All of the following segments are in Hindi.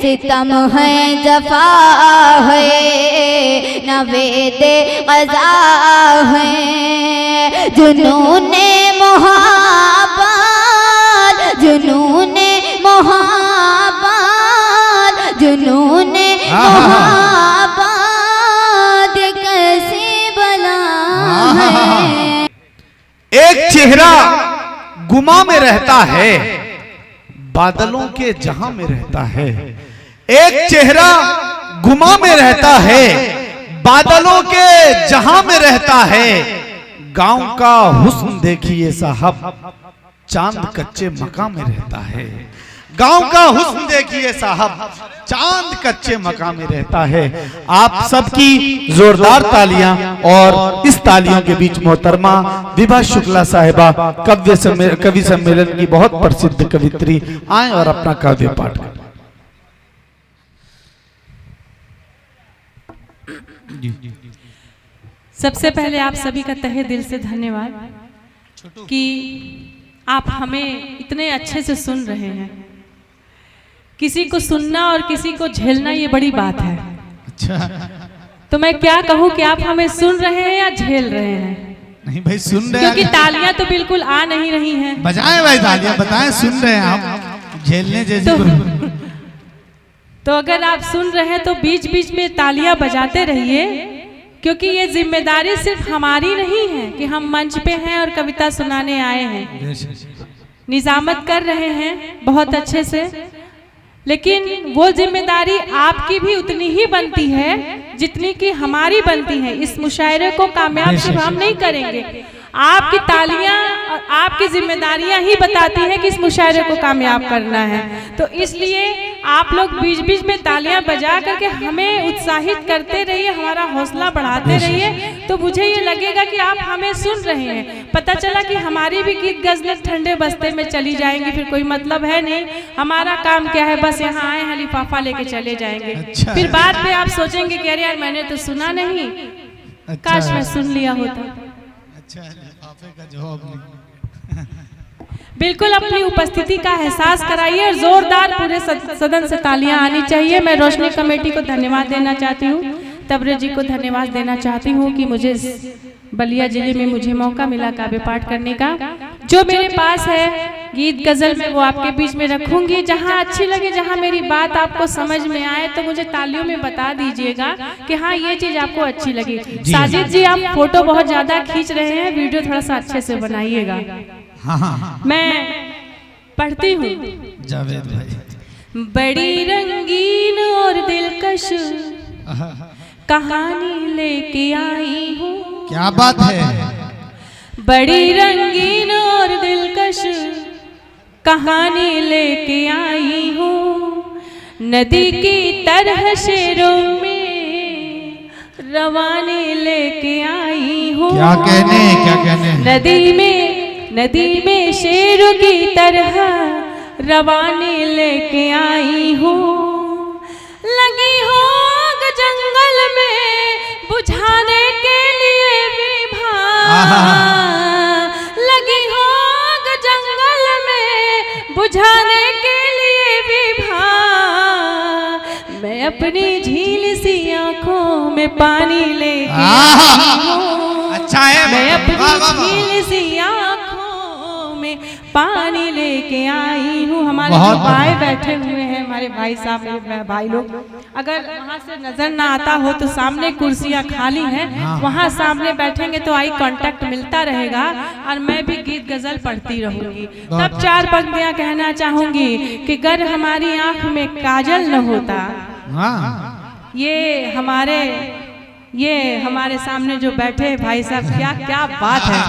सितम है जफा है नवेदे क़ज़ा है जुनूने मोहब्बत जुनूने मोहब्बत जुनूने मोहब्बत कैसी बला है। एक चेहरा गुमा में रहता है बादलों के जहां में रहता है। एक चेहरा गुमा में रहता है बादलों के जहां में रहता है। गांव का हुस्न देखिए साहब चांद कच्चे मकान में रहता है। गांव का हुस्न देखिए साहब चांद कच्चे मकान में रहता है। आप सबकी जोरदार तालियां और इस तालियों के बीच मोहतरमा विभा शुक्ला साहिबा कवि सम्मेलन की बहुत प्रसिद्ध कवित्री आए और अपना काव्य पाठ करें। सबसे पहले आप सभी का तहे दिल से धन्यवाद कि आप हमें इतने अच्छे से सुन रहे हैं। किसी को सुनना और किसी को झेलना ये बड़ी बात है। अच्छा तो मैं क्या कहूँ कि आप हमें सुन रहे हैं या झेल रहे हैं? नहीं भाई सुन रहे हैं क्योंकि तालियां तो बिल्कुल आ नहीं रही हैं। बजाएं भाई तालियां, बताएं सुन रहे हैं आप झेलने जैसे तो अगर आप सुन रहे हैं तो बीच बीच में तालियां बजाते रहिए क्योंकि ये जिम्मेदारी सिर्फ हमारी नहीं है कि हम मंच पे हैं और कविता सुनाने आए हैं। निजामत कर रहे हैं बहुत अच्छे से, लेकिन वो जिम्मेदारी आपकी भी उतनी ही बनती है जितनी कि हमारी बनती है। इस मुशायरे को कामयाब सिर्फ हम नहीं करेंगे, आपकी तालियां और आपकी जिम्मेदारियां ही बताती हैं कि इस मुशायरे को कामयाब करना है। तो इसलिए आप लोग बीच बीच में तालियां बजा करके हमें उत्साहित करते रहिए, हमारा हौसला बढ़ाते रहिए, तो मुझे ये लगेगा कि आप हमें सुन रहे हैं। पता चला कि हमारी भी गीत गजलें ठंडे बस्ते में चली जाएंगी, फिर कोई मतलब है नहीं। हमारा काम क्या है, बस यहाँ आए हैं लिफाफा लेके चले जाएंगे। अच्छा। फिर बाद में आप सोचेंगे कि अरे यार मैंने तो सुना नहीं, काश मैं सुन लिया होता। अच्छा का जवाब नहीं। बिल्कुल अपनी उपस्थिति का एहसास कराइए और जोरदार पूरे सदन से तालियां आनी चाहिए। मैं रोशनी कमेटी को धन्यवाद देना चाहती हूँ, तबरे जी को धन्यवाद देना चाहती हूँ कि मुझे बलिया जिले में मुझे मौका मिला काव्य पाठ करने का। जो मेरे पास है गीत गजल में वो आपके बीच में रखूंगी। जहाँ अच्छी लगे, जहाँ मेरी बात आपको समझ में आए तो मुझे तालियों में बता दीजिएगा कि हाँ ये चीज आपको अच्छी लगी। साजिद जी आप फोटो बहुत ज्यादा खींच रहे हैं, वीडियो थोड़ा सा अच्छे से बनाइएगा। मैं पढ़ती हूँ। जावेद भाई बड़ी रंगीन और दिलकश कहानी लेके आई हूँ। क्या बात है। बड़ी रंगीन और दिलकश कहानी लेके आई हूँ। नदी की तरह शेरों में रवानी लेके आई हूँ। क्या कहने नदी में शेरों की तरह रवानी लेके आई हूँ। लगी हो आग जंगल में बुझाने के लिए विभा, लगी हो आग जंगल में बुझाने के लिए विभा। मैं अपनी झील सी आंखों में पानी लेके आई हूँ। अच्छा है। मैं अपनी झील सी आंखों में पानी लेके आई हूँ। हमारे जो भाई बैठे हुए हैं, हमारे भाई साहब, मेरे भाई लोग, अगर वहाँ से नजर ना आता हो तो सामने कुर्सियाँ खाली हैं, वहाँ सामने बैठेंगे तो आई कांटेक्ट मिलता रहेगा और मैं भी गीत गजल पढ़ती रहूंगी। तब चार पंक्तियाँ कहना चाहूंगी कि अगर हमारी आंख में काजल न होता। ये हमारे सामने जो बैठे भाई साहब, क्या बात है,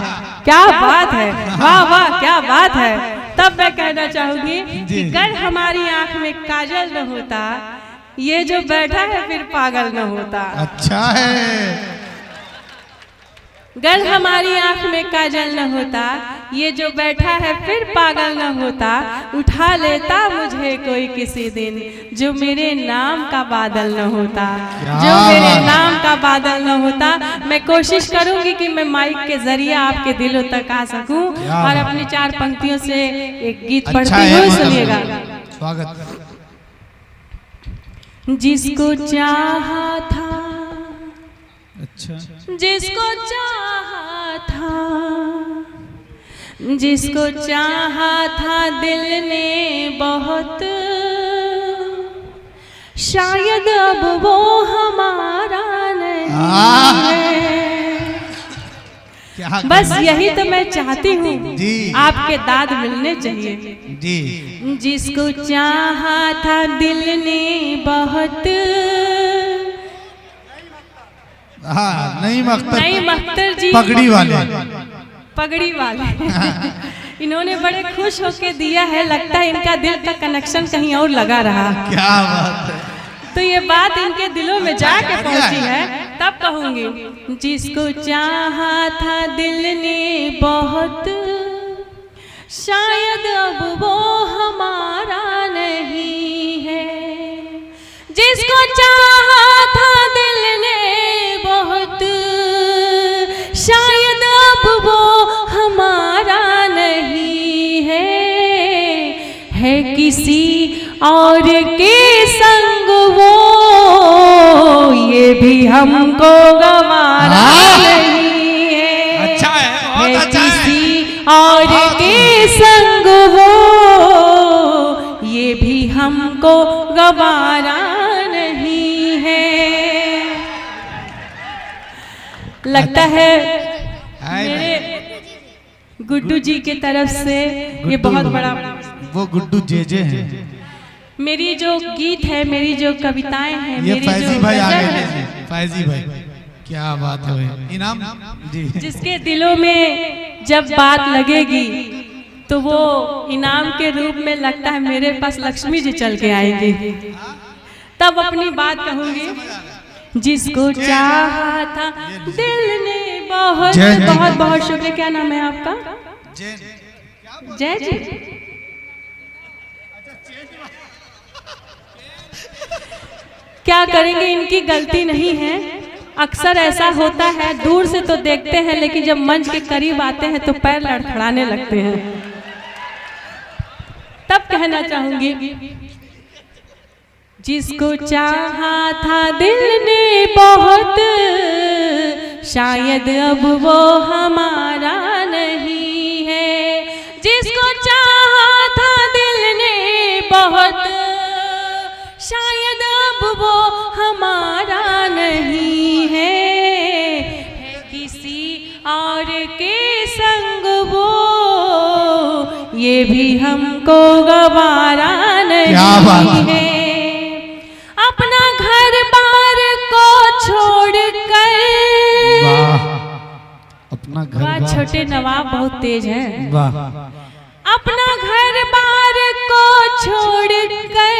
क्या बात है, वाह वाह क्या बात है। तब मैं कहना चाहूंगी कि अगर हमारी आंख में काजल न होता, ये जो बैठा है फिर पागल न होता। अच्छा है। अगर हमारी आंख में काजल न होता, ये जो बैठा है फिर पागल न होता। उठा लेता मुझे कोई किसी दिन, जो मेरे नाम का बादल न होता, जो मेरे नाम का बादल न होता। मैं कोशिश करूंगी कि मैं माइक के जरिए आपके दिलों तक आ सकूं और अपनी चार पंक्तियों से एक गीत पढ़ती हूँ, सुनिएगा। स्वागत। जिसको चाहा था, अच्छा, जिसको चाहा था, जिसको चाहा था दिल ने बहुत, शायद अब वो हमारा नहीं है। बस यही तो मैं चाहती हूँ, आपके दाद मिलने चाहिए जी। जिसको चाहा था दिल ने बहुत, हाँ, नहीं मख्तर, नहीं मख्तर जी, पगड़ी वाले, पगड़ी वाले इन्होंने बड़े खुश होके दिया है, लगता है इनका दिल का कनेक्शन कहीं और लगा रहा। क्या बात है। तो ये बात इनके दिलों में जाके पहुंची है, तब कहूंगी। जिसको चाहा था दिल ने बहुत, शायद अब वो हमारा नहीं है। जिसको चाहा था दिल ने बहुत, शायद अब वो हमारा नहीं है किसी और के संग वो, ये भी हमको गवारा नहीं है। अच्छा है, किसी और के संग वो, ये भी हमको गवारा नहीं है। लगता है मेरे गुड्डू जी के तरफ से ये बहुत बड़ा, वो गुड्डू जे हैं। मेरी जो गीत है, मेरी जो कविताएं हैं, ये मेरी फैजी जो भाई आ गजल गए है, थे। फैजी भाई, क्या बात है भाई। इनाम जी। जिसके दिलों में जब बात लगेगी तो वो इनाम के रूप में लगता है मेरे पास लक्ष्मी जी चल के आएंगी, तब अपनी बात कहूंगी। जिसको चाहा था दिल ने बहुत, बहुत बहुत शुक्रिया। क्या नाम है आपका? जय जी। क्या करेंगे, इनकी गलती नहीं है। अक्सर ऐसा होता है, दूर से तो देखते हैं लेकिन जब मंच के करीब आते हैं तो पैर लड़खड़ाने लगते हैं। तब कहना चाहूंगी, जिसको चाहा था दिल ने बहुत, शायद अब वो हमारा नहीं है। जिसको चाहा था दिल ने बहुत, शायद अब वो हमारा नहीं है किसी और के संग वो, ये भी हमको गवारा नहीं है। अपना घर बार को छोड़कर, अपना घर, छोटे नवाब बहुत तेज हैं। वाह। अपना घर बार को छोड़कर,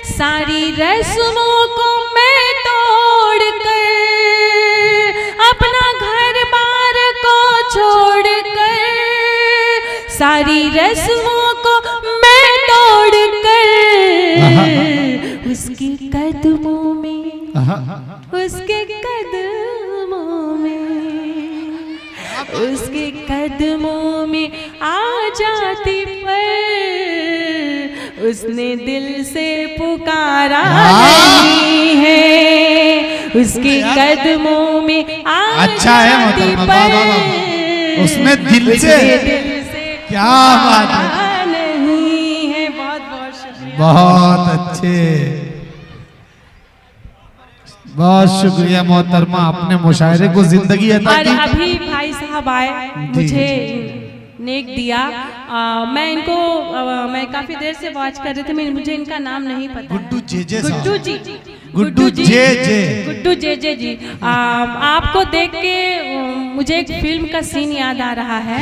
सारी रस्मों को मैं तोड़कर, अपना घर बार को छोड़कर, सारी रस्मों को मैं तोड़कर, उसके कदमों में, उसके कदमों में, उसके कदमों में आ जाती पर उसने दिल से पुकारा नहीं है। उसके कदमों में आ जाती पर उसने दिल से, क्या बात है, नहीं है। बहुत बहुत शुक्रिया, बहुत अच्छे, बहुत शुक्रिया मोहतरमा, अपने मुशायरे को जिंदगी अता और की। अभी भाई साहब आए, मुझे नेक दिया। मैं इनको मैं काफी देर से वॉच कर रही थी, मुझे इनका नाम नहीं पता। गुड्डू जे गुड्डू जी, गुड्डू जे गुड्डू जे जी। आपको देख के मुझे एक फिल्म का सीन याद आ रहा है।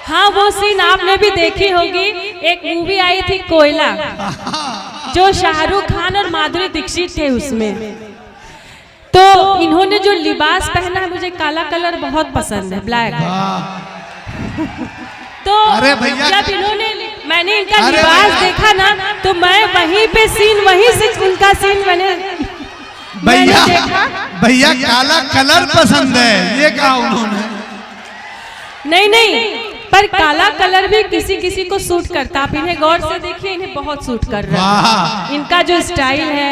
हाँ, वो सीन आपने भी देखी होगी। एक मूवी आई थी कोयला, जो शाहरुख खान और माधुरी दीक्षित थे उसमें। तो इन्होंने जो लिबास पहना है, मुझे काला कलर बहुत पसंद है, ब्लैक। तो अरे भैया, जब इन्होंने, मैंने इनका लिबास देखा ना, तो मैं वहीं पे सीन, वहीं से उनका सीन मैंने देखा। भैया काला कलर पसंद है, ये कहा उन्होंने? नहीं, पर काला कलर भी किसी किसी को सूट करता। आप इन्हें गौर से देखिए, इन्हें बहुत सूट कर रहा है। इनका जो स्टाइल है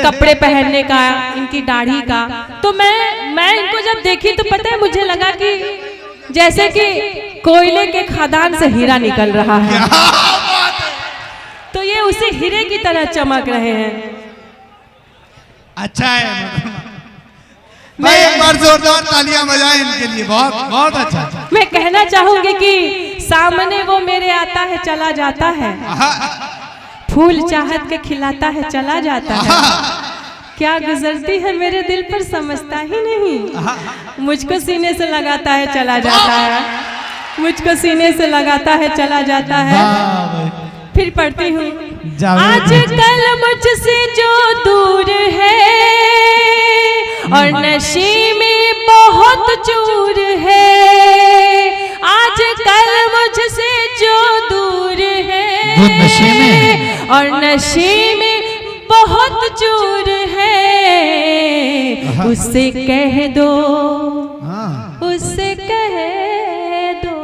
कपड़े पहनने का, इनकी दाढ़ी का, तो मैं इनको जब देखी तो पता है मुझे लगा कि जैसे कि कोयले के खदान से हीरा निकल रहा है। तो ये उसी हीरे की तरह चमक रहे हैं। अच्छा है, मैं एक बार जोरदार तालियां बजाएं इनके लिए। बहुत बहुत अच्छा। मैं कहना चाहूंगी कि सामने वो मेरे आता है चला जाता है, फूल चाहत के खिलाता है चला जाता है, क्या गुजरती है मेरे दिल पर समझता ही नहीं, मुझको सीने से लगाता है चला जाता है, मुझको सीने से लगाता है चला जाता है। फिर पढ़ती हूँ, आजकल मुझसे जो दूर है और नशे में बहुत चूर है, आजकल मुझसे जो दूर है वो नशे में और नशे में बहुत चूर है, उससे कह दो, उससे कह दो,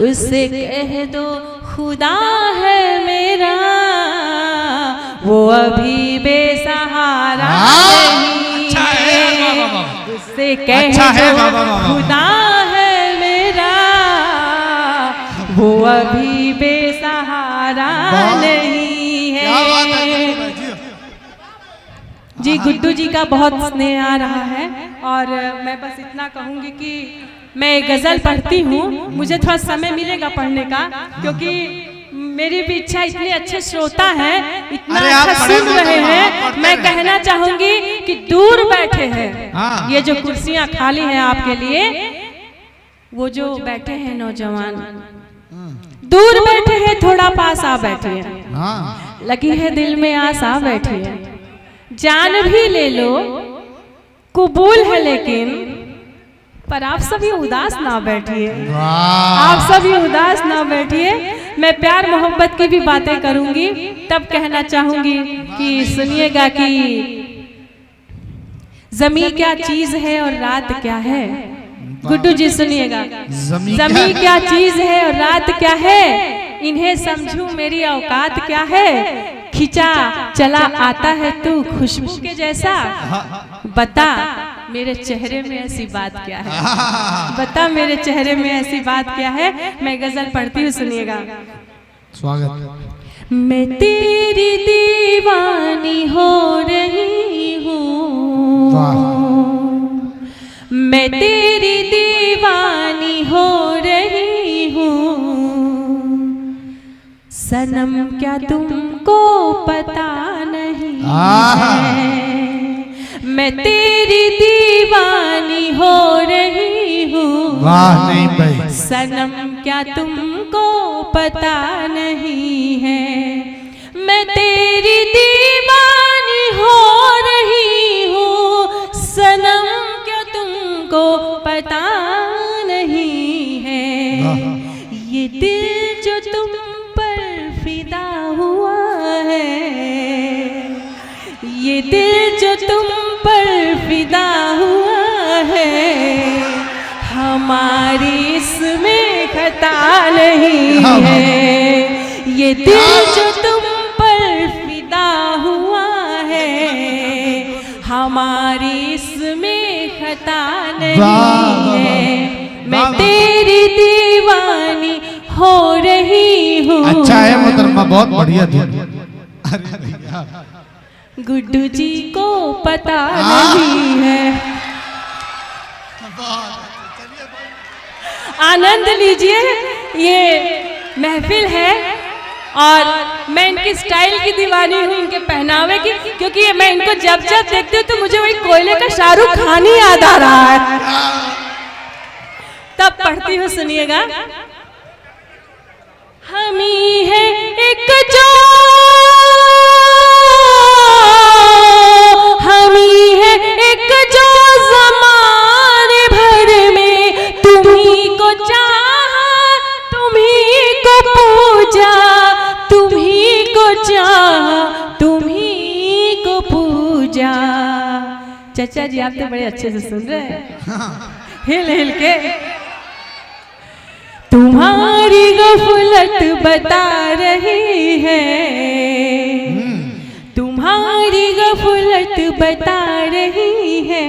उससे कह दो खुदा है मेरा, वो अभी बेसहारा नहीं है, उससे कह दो खुदा है मेरा, वो अभी बेसहारा नहीं है। जी गुड्डू जी का बहुत स्नेह आ रहा है और मैं बस इतना कहूंगी कि मैं गजल पढ़ती हूँ, मुझे थोड़ा समय मिलेगा पढ़ने का, क्योंकि मेरी भी इच्छा, इतने अच्छे श्रोता हैं, इतना अच्छा सुन रहे हैं। मैं कहना चाहूंगी कि दूर बैठे हैं, ये जो कुर्सियां खाली हैं आपके लिए, वो जो बैठे हैं नौजवान दूर बैठे हैं, थोड़ा पास आ बैठिए, लगी है दिल में आस आ बैठिए, जान भी ले लो कबूल है लेकिन, पर आप सभी उदास ना बैठिए, आप सभी उदास ना बैठिए। मैं प्यार मोहब्बत की भी बातें करूंगी, तब कहना चाहूंगी कि सुनिएगा कि ज़मीं क्या चीज है और रात क्या है। गुड्डू जी सुनिएगा, ज़मीं क्या चीज है और रात क्या है, इन्हें समझूं मेरी औकात क्या है, खिंचा चला आता है तू खुशबू के जैसा, बता मेरे चेहरे में ऐसी बात क्या है, बता मेरे चेहरे में ऐसी बात क्या है। मैं गजल पढ़ती हूँ, सुनिएगा। स्वागत। मैं तेरी दीवानी हो रही हूँ, मैं तेरी दीवानी हो रही हूँ, सनम क्या तुमको पता नहीं है, मैं तेरी दीवानी हो रही हूँ, वाह नहीं भाई, सनम क्या तुमको पता नहीं है, मैं तेरी दीवानी हो रही हूँ, सनम क्या तुमको पता नहीं है, ये दिल जो तुम पर फिदा हुआ है, ये दिल जो तुम पर फिदा हुआ है, हमारी इसमें खता नहीं है, ये दिल जो तुम पर फिदा हुआ है, हमारी इसमें खता नहीं है, मैं तेरी दीवानी हो रही हूँ। अच्छा है मोहतरमा, बहुत बढ़िया धुन। गुड्डू जी को पता नहीं है। आनंद लीजिए, ये महफिल है और मैं इनकी स्टाइल की दीवानी हूँ, इनके पहनावे की, क्योंकि मैं इनको जब जब देखती हूँ तो मुझे वही कोयले का शाहरुख खान ही याद आ रहा है। तब पढ़ती हूँ, सुनिएगा। हम ही है एक जो, हम ही है एक जो ज़माने भर में तुम्ही को चाहा, तुम्ही को पूजा, तुम्ही को चाहा, तुम्ही को पूजा। चाचा जी आप तो बड़े अच्छे से सुन रहे हैं, हिल हिल के। तुम्हारी गफलत बता रही है, तुम्हारी गफलत बता रही है,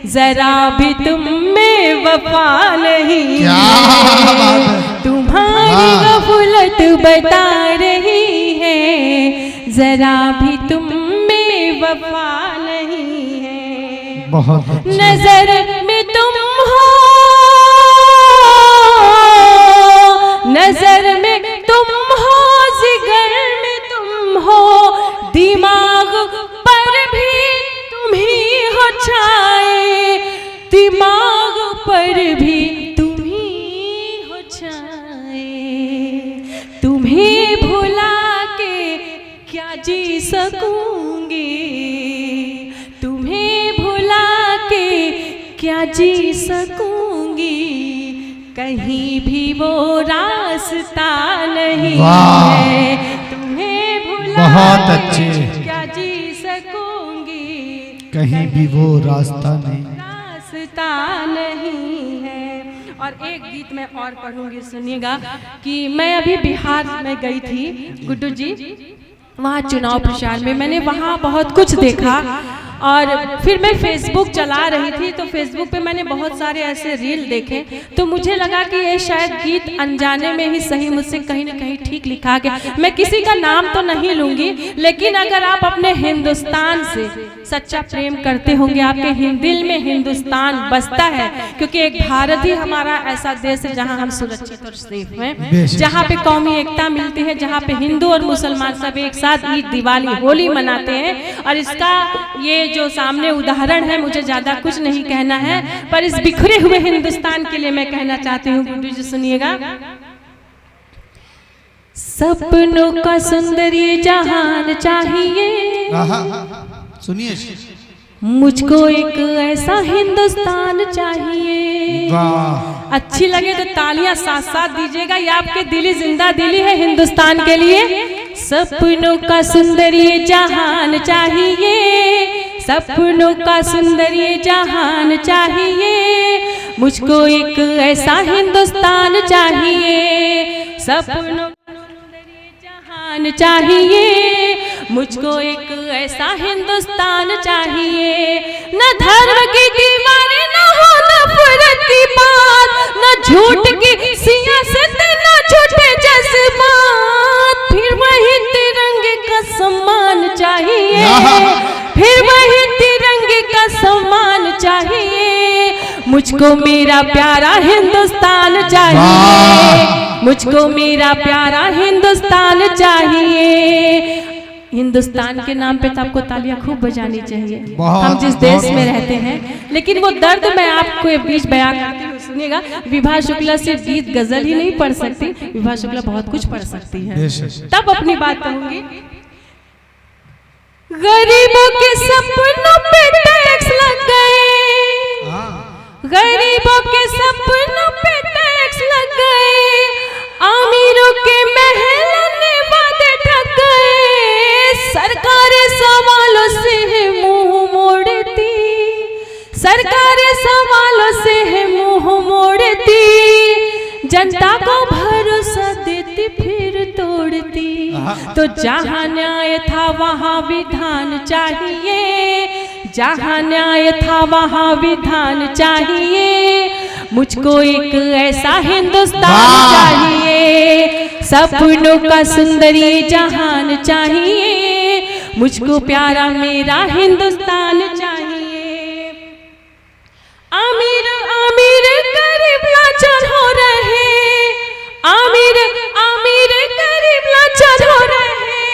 जरा भी तुम में वफा नहीं है। तुम्हारी गफलत बता रही है, जरा भी तुम में वफा नहीं है। बहुत नजर में तुम हो, नजर में तुम हो, जिगर में तुम हो, दिमाग पर भी तुम ही हो छाए, दिमाग पर भी तुम ही हो छाए। तुम्हें भुला के क्या जी सकूंगी, तुम्हें भुला के क्या जी सकूंगी, कहीं भी वो रास्ता नहीं है। तुम्हें भुला बहुत अच्छे। क्या जी सकूंगी, कहीं भी वो रास्ता नहीं, रास्ता नहीं है। और एक गीत मैं और पढ़ूंगी, सुनिएगा कि मैं अभी बिहार में गई थी गुड्डू जी, वहाँ चुनाव प्रचार में मैंने वहाँ बहुत कुछ देखा। और फिर मैं फेसबुक चला रही थी तो फेसबुक पे मैंने बहुत सारे ऐसे रील देखे, तो मुझे लगा कि ये शायद गीत अनजाने में ही सही मुझसे कहीं ना कहीं ठीक लिखा गया। मैं किसी का नाम तो नहीं लूंगी, लेकिन अगर आप अपने हिंदुस्तान से सच्चा प्रेम करते होंगे, आपके दिल में हिंदुस्तान बसता है, क्योंकि एक भारत ही हमारा ऐसा देश है जहाँ हम सुरक्षित और सेफ हैं, जहाँ पे कौमी एकता मिलती है, जहाँ पे हिंदू और मुसलमान सब एक साथ ईद, दिवाली, होली मनाते हैं। और इसका ये जो सामने उदाहरण है, मुझे ज्यादा कुछ नहीं कहना है, पर इस बिखरे हुए हिंदुस्तान के लिए मैं कहना चाहती हूँ। गुड्डू जी सुनिएगा। सपनों का सुंदर ये जहान चाहिए, सुनिए, मुझको एक ऐसा हिंदुस्तान चाहिए। वाह, अच्छी लगे तो तालियां साथ साथ दीजिएगा, ये आपके दिली जिंदा दिली है हिंदुस्तान के लिए। सपनों का सुंदर ये जहान चाहिए, सपनों का सुंदर ये जहान चाहिए, मुझको एक ऐसा हिंदुस्तान चाहिए। सपनों का सुंदर ये जहान चाहिए, मुझको एक ऐसा हिंदुस्तान चाहिए। न धर्म की दीवारें, न हो नफरत की बात, न झूठ की सियासत, न झूठे जज्बात, फिर वही तिरंगे का सम्मान चाहिए, फिर वही तिरंगे का सम्मान चाहिए। मुझको मेरा प्यारा हिंदुस्तान चाहिए, मुझको मेरा प्यारा हिंदुस्तान चाहिए। हिंदुस्तान के नाम पे तो आपको तालियां खूब बजानी चाहिए, हम जिस देश में रहते हैं। लेकिन वो दर्द मैं आपको बीच बयान करती हूँ, सुनिएगा। विभा शुक्ला सिर्फ गीत गजल ही नहीं पढ़ सकती, विभा शुक्ला बहुत कुछ पढ़ सकती है, तब अपनी बात कहूंगी। गरीबों के सपनों पे टैक्स लग गए, गरीबों के सपनों पे टैक्स लग गए, अमीरों के महल ने वादे ठग गए, सरकारें सवालों से है मुंह मोड़ती, सरकारें सवालों से है मुंह मोड़ती, जनता को भरोसा देती फिर तोड़ती। तो जहाँ न्याय था वहाँ विधान चाहिए, जहाँ न्याय था वहाँ विधान चाहिए, मुझको एक ऐसा हिंदुस्तान चाहिए। सपनों का सुंदर ये जहान चाहिए, मुझको प्यारा मेरा हिंदुस्तान चाहिए। अमीर अमीर गरीब लाचार हो रहे, अमीर अमीर गरीब लाचार हो रहे,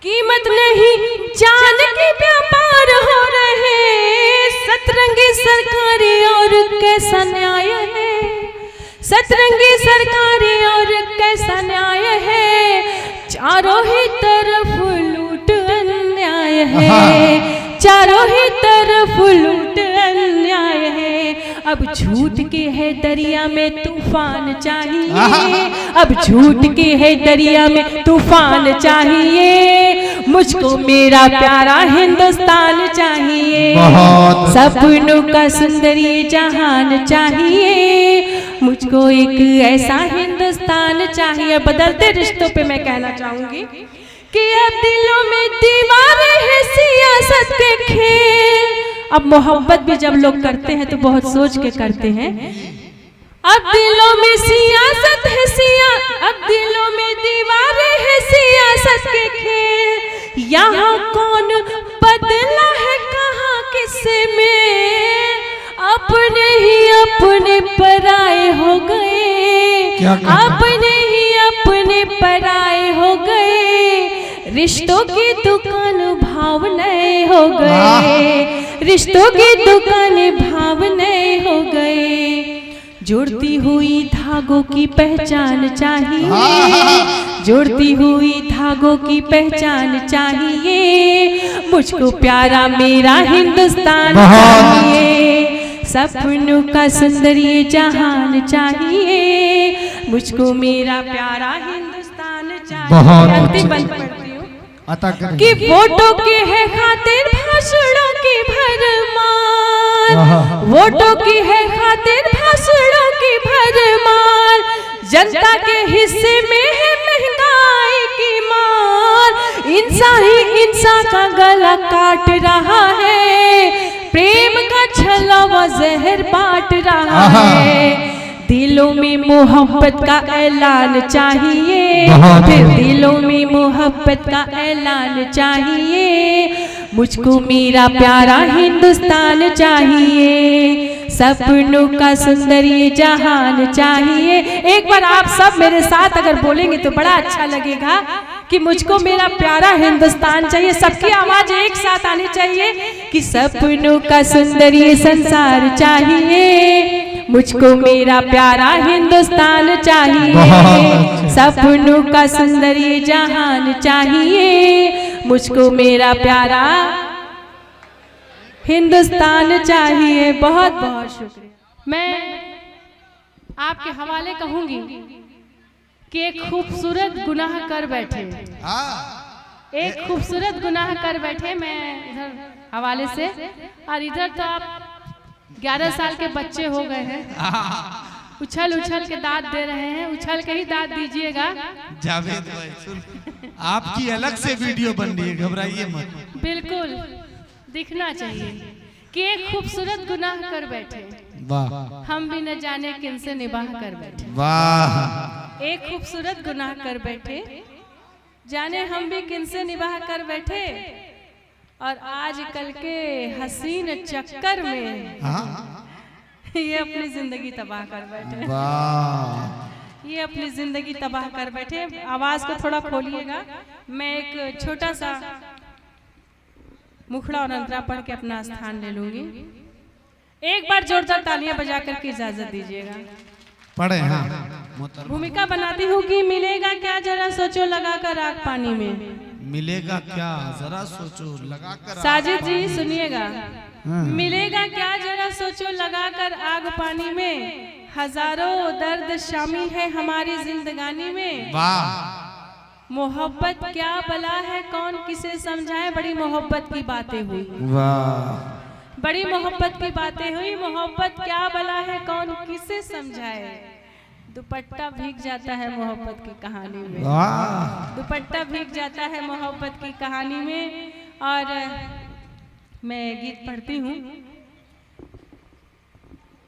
कीमत नहीं जान के व्यापार हो रहे, सतरंगी सरकारी और कैसा न्याय है, सतरंगी सरकारी और कैसा न्याय है, चारों ही तरफ लूट अन्याय है, चारों ही तरफ लूट अन्याय है। अब झूठ के है दरिया में तूफान चाहिए, अब झूठ के है दरिया में तूफान चाहिए, मुझको मेरा प्यारा हिंदुस्तान चाहिए। सपनों का सुंदर ये जहान चाहिए, मुझको एक ऐसा हिंदुस्तान चाहिए। बदलते रिश्तों पे मैं कहना चाहूंगी कि अब दिलों में दीवारें हैं सियासत के खेल। अब मोहब्बत भी जब लोग करते हैं तो बहुत सोच के करते हैं। अब दिलों में सियासत है अब दिलों में दीवारें हैं सियासत के खेल। यहाँ कौन बदला है कहाँ किससे में, अपने ही अपने पराए हो गए, अपने ही अपने पराए हो गए। रिश्तों की दुकान भाव नए हो गए, रिश्तों की दुकान भाव नए हो गए। जुड़ती हुई धागों की पहचान चाहिए, जुड़ती हुई धागों की पहचान चाहिए। मुझको प्यारा मेरा हिंदुस्तान चाहिए, सपनों का सुंदर ये जहान चाहिए। मुझको मेरा प्यारा हिंदुस्तान चाहिए। बंद पढ़ती हूँ कि वोटों के है खातिर भाषणों की भरमार, वोटों की है खातिर भाषणों की भरमार। जनता के हिस्से में है महंगाई की मार, इंसान ही इंसान का गला काट रहा है, प्रेम का छलावा जहर बांट रहा है। दिलों में मोहब्बत का ऐलान चाहिए, फिर दिलों में मोहब्बत का ऐलान चाहिए। मुझको मेरा प्यारा हिंदुस्तान चाहिए, सपनों का सुंदर ये जहान चाहिए। एक बार आप सब मेरे साथ अगर बोलेंगे तो बड़ा अच्छा लगेगा कि मुझको मेरा प्यारा हिंदुस्तान चाहिए। सबकी आवाज एक साथ आनी चाहिए कि सपनों का सुंदर ये संसार चाहिए। मुझको मेरा प्यारा हिंदुस्तान चाहिए, सपनों का सुंदर ये जहान चाहिए। मुझको मेरा प्यारा हिंदुस्तान चाहिए। बहुत बहुत शुक्रिया। मैं आपके हवाले कहूंगी कि एक खूबसूरत गुनाह कर बैठे, एक खूबसूरत गुनाह कर बैठे। मैं इधर हवाले से, और इधर तो आप 11 साल के बच्चे हो गए हैं, उछल उछल के दांत दे रहे हैं। उछल के ही दांत दीजिएगा। जावेद भाई सुन, आपकी अलग से वीडियो बन रही है, घबराइए मत। बिल्कुल दिखना चाहिए कि एक खूबसूरत गुनाह कर बैठे, वाह, हम भी न जाने किन से निबाह कर बैठे। वाह, एक खूबसूरत गुनाह कर बैठे, जाने हम भी किन से निबाह कर बैठे। और आज कल के हसीन चक्कर में ये अपनी जिंदगी तबाह कर बैठे, ये अपनी जिंदगी तबाह कर बैठे। आवाज को थोड़ा खोलिएगा। मैं एक छोटा सा मुखड़ा और अंतरा पढ़ के अपना स्थान ले लूंगी। एक बार जोरदार तालियां बजा करके इजाजत दीजिएगा। पढ़े। हाँ, भूमिका बनाती हूँ कि मिलेगा क्या जरा सोचो लगाकर आग पानी में, मिलेगा क्या जरा सोचो लगाकर। साजिद जी सुनिएगा। मिलेगा क्या जरा सोचो लगाकर आग पानी में, हजारों दर्द शामिल है हमारी जिंदगानी में। वाह, मोहब्बत क्या बला है कौन किसे समझाए। बड़ी मोहब्बत की बातें हुई, वाह, बड़ी मोहब्बत की बातें हुई। मोहब्बत क्या बला है कौन किसे समझाए। दुपट्टा भीग जाता है मोहब्बत की कहानी में, दुपट्टा भीग जाता है मोहब्बत की कहानी में। और मैं गीत पढ़ती हूँ।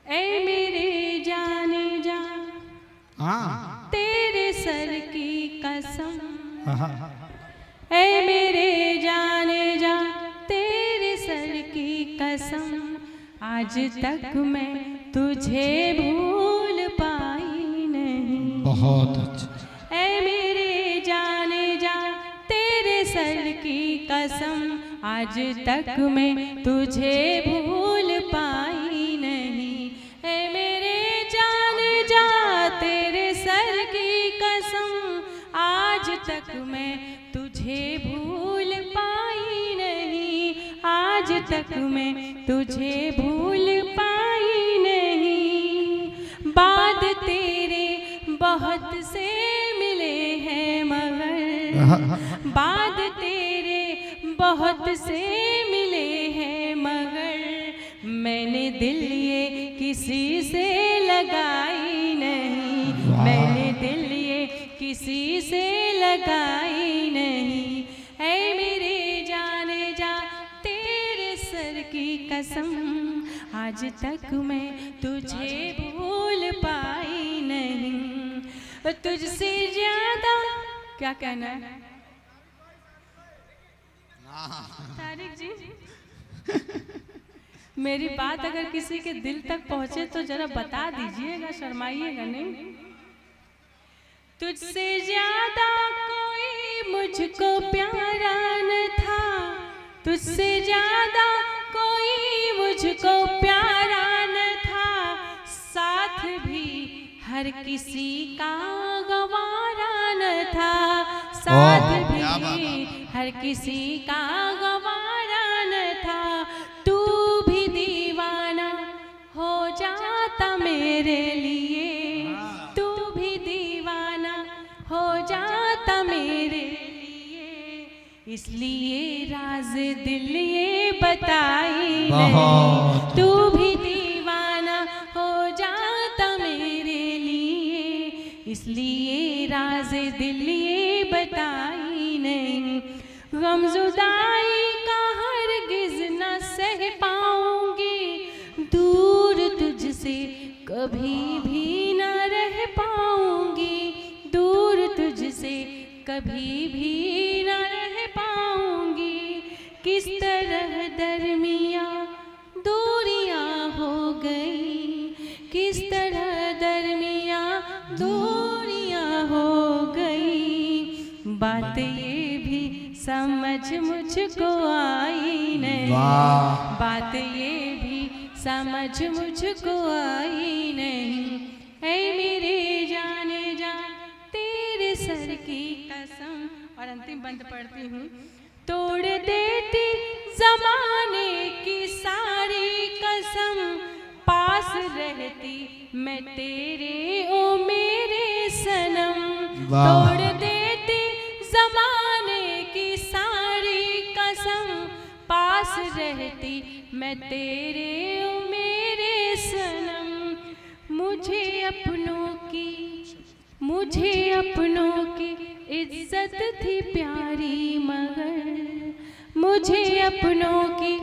ऐ मेरे जाने जा तेरे सर की कसम, ऐ मेरे जाने जा तेरे सर की कसम, आज तक मैं तुझे भूल पाई नहीं। बहुत अच्छा। ऐ मेरे जाने जा तेरे सर की कसम, आज तक मैं तुझे भूल पाई नहीं। ऐ मेरे जाने जा तेरे सर की कसम, आज तक मैं तुझे भूल पाई नहीं, आज तक मैं तुझे भूल पाई नहीं। बाद तेरे बहुत से मिले हैं मगर, बाद तेरे बहुत से मिले हैं मगर, मैंने दिल ये किसी से लगाई मैंने दिल ये किसी से लगाई नहीं, ऐ मेरे जाने जा तेरे सर की कसम, आज तक मैं तुझे भूल पाई नहीं। तुझसे ज्यादा क्या कहना है तारिक जी? मेरी बात अगर किसी के दिल तक पहुंचे तो जरा बता दीजिएगा, शर्माइएगा नहीं। तुझसे ज्यादा कोई मुझको प्यारा न था, तुझसे ज्यादा कोई मुझको प्यारा न था, साथ भी हर किसी का गवारा न था, साथ भी हर किसी का गवारा न था। तू भी दीवाना हो जाता मेरे लिए, तू भी दीवाना हो जाता मेरे लिए, इसलिए राज दिल ये बताई नहीं। तू भी दीवाना हो जाता मेरे लिए, इसलिए राज दिल ये बताई नहीं। गम जुदाई का हरगिज न सह पाऊंगी, दूर तुझसे कभी भी न रह पाऊंगी, दूर तुझसे कभी भी न रह पाऊंगी। किस तरह दरमिया दूरियां हो गई, किस तरह दरमिया दूरियां हो गई, बात ये भी समझ मुझको आई नहीं, बात ये भी समझ मुझको आई नहीं। ऐ मेरे जाने जा तेरे सर की कसम। और अंतिम बंद पढ़ती हूँ। तोड़ देती जमाने की सारी कसम, पास रहती मैं तेरे ओ मेरे सनम। तोड़ देती जमाने की सारी कसम, पास रहती मैं तेरे ओ मेरे सनम। मुझे अपनों की इज्जत थी प्यारी मगर, मुझे अपनों की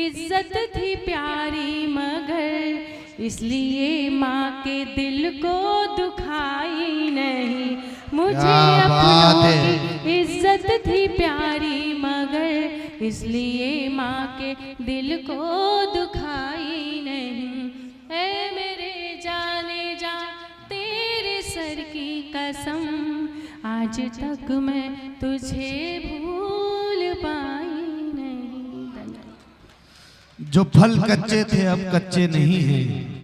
इज्जत थी प्यारी मगर, इसलिए माँ के दिल को दुखाई नहीं। मुझे अपनों की इज्जत थी प्यारी मगर, इसलिए माँ के दिल को दुखाई नहीं। ऐ मेरे जाने जा तेरे सर की कसम, आज तक मैं तुझे भूल पाई नहीं। जो फल कच्चे थे अब कच्चे नहीं हैं।